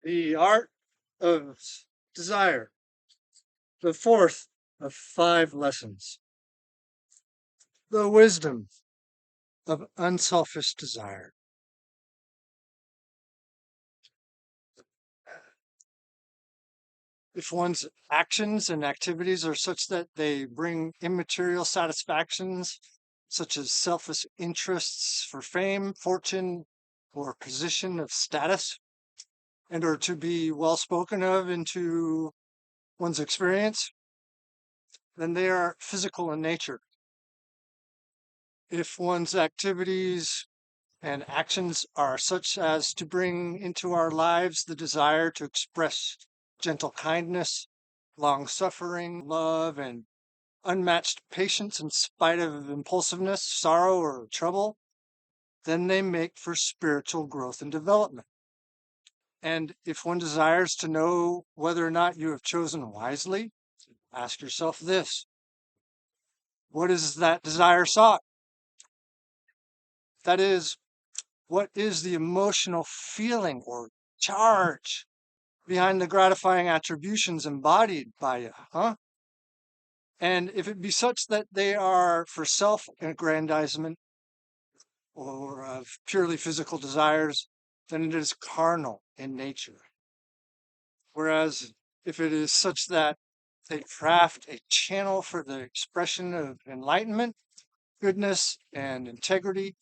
The art of desire, the fourth of 5 lessons. The wisdom of unselfish desire. If one's actions and activities are such that they bring immaterial satisfactions, such as selfish interests for fame, fortune, or position of status, and are to be well spoken of into one's experience, then they are physical in nature. If one's activities and actions are such as to bring into our lives the desire to express gentle kindness, long suffering, love, and unmatched patience in spite of impulsiveness, sorrow, or trouble, then they make for spiritual growth and development. And if one desires to know whether or not you have chosen wisely, ask yourself this: what is that desire sought? That is, what is the emotional feeling or charge behind the gratifying attributions embodied by you, huh? And if it be such that they are for self-aggrandizement or of purely physical desires, then it is carnal in nature. Whereas if it is such that they craft a channel for the expression of enlightenment, goodness, and integrity,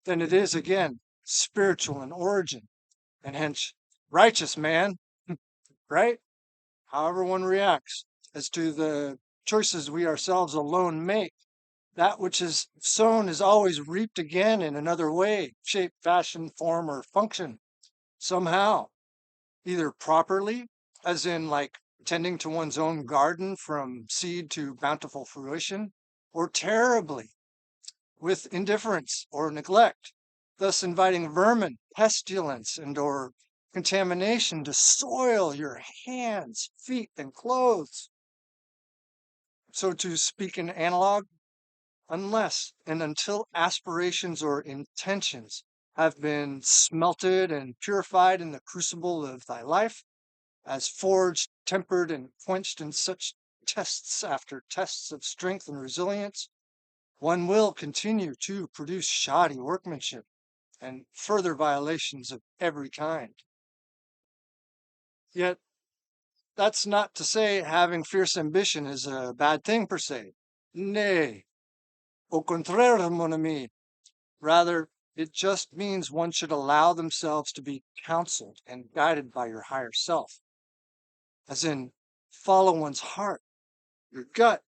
then it is again spiritual in origin and hence righteous, man, right? However one reacts as to the choices we ourselves alone make, that which is sown is always reaped again in another way, shape, fashion, form, or function, somehow, either properly, as in like tending to one's own garden from seed to bountiful fruition, or terribly, with indifference or neglect, thus inviting vermin, pestilence, and or contamination to soil your hands, feet, and clothes. So to speak in analog, unless and until aspirations or intentions have been smelted and purified in the crucible of thy life, as forged, tempered, and quenched in such tests after tests of strength and resilience, one will continue to produce shoddy workmanship and further violations of every kind. Yet, that's not to say having fierce ambition is a bad thing per se. Nay, au contraire, mon ami. Rather, it just means one should allow themselves to be counseled and guided by your higher self, as in follow one's heart, your gut,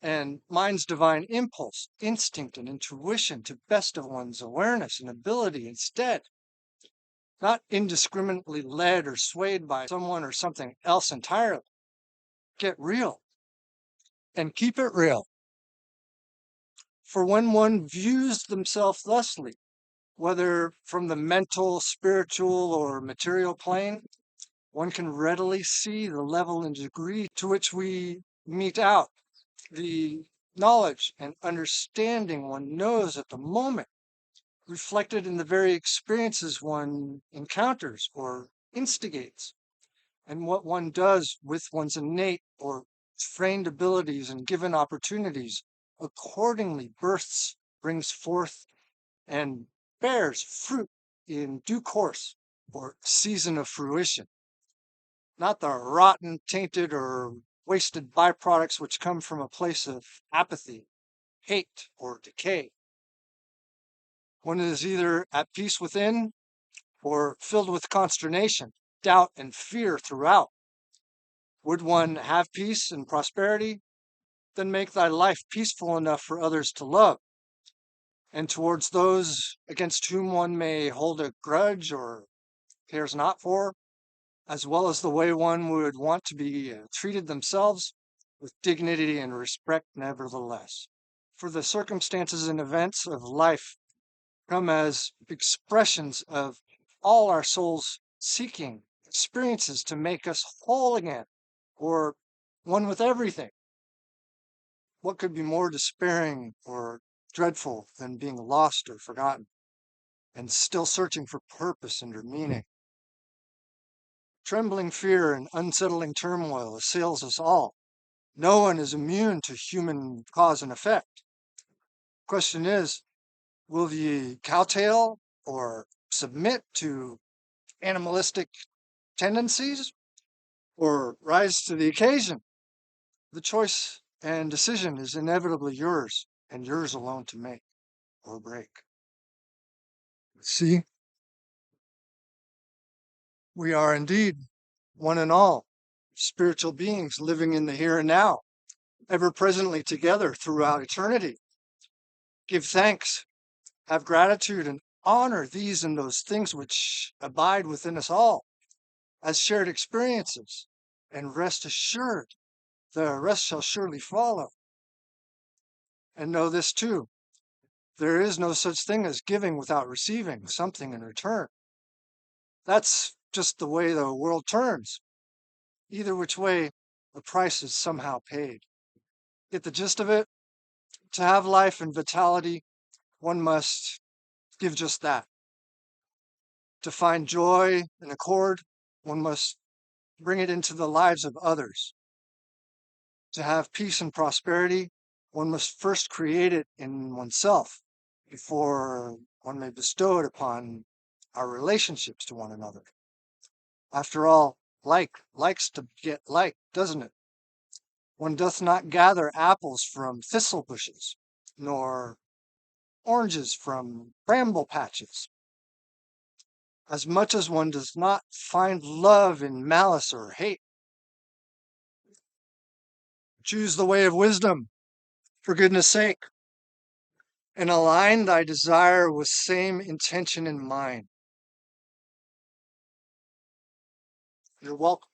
and mind's divine impulse, instinct, and intuition to best of one's awareness and ability instead, not indiscriminately led or swayed by someone or something else entirely. Get real and keep it real. For when one views themselves thusly, whether from the mental, spiritual, or material plane, one can readily see the level and degree to which we mete out the knowledge and understanding one knows at the moment, reflected in the very experiences one encounters or instigates, and what one does with one's innate or trained abilities and given opportunities accordingly births, brings forth, and bears fruit in due course or season of fruition, not the rotten, tainted, or wasted byproducts which come from a place of apathy, hate, or decay. One is either at peace within or filled with consternation, doubt, and fear throughout. Would one have peace and prosperity? Then make thy life peaceful enough for others to love, and towards those against whom one may hold a grudge or cares not for, as well as the way one would want to be treated themselves, with dignity and respect nevertheless. For the circumstances and events of life come as expressions of all our souls seeking experiences to make us whole again, or one with everything. What could be more despairing or dreadful than being lost or forgotten, and still searching for purpose and meaning? Trembling fear and unsettling turmoil assails us all. No one is immune to human cause and effect. Question is, will ye kowtow or submit to animalistic tendencies or rise to the occasion? The choice and decision is inevitably yours and yours alone to make or break. See, we are indeed one and all spiritual beings living in the here and now, ever presently together throughout eternity. Give thanks, have gratitude, and honor these and those things which abide within us all as shared experiences, and rest assured the rest shall surely follow. And know this too, there is no such thing as giving without receiving something in return. That's just the way the world turns. Either which way, the price is somehow paid. Get the gist of it? To have life and vitality, one must give just that. To find joy and accord, one must bring it into the lives of others. To have peace and prosperity, one must first create it in oneself before one may bestow it upon our relationships to one another. After all, like likes to get like, doesn't it? One doth not gather apples from thistle bushes, nor oranges from bramble patches. As much as one does not find love in malice or hate. Choose the way of wisdom, for goodness sake, and align thy desire with same intention in mind. You're welcome.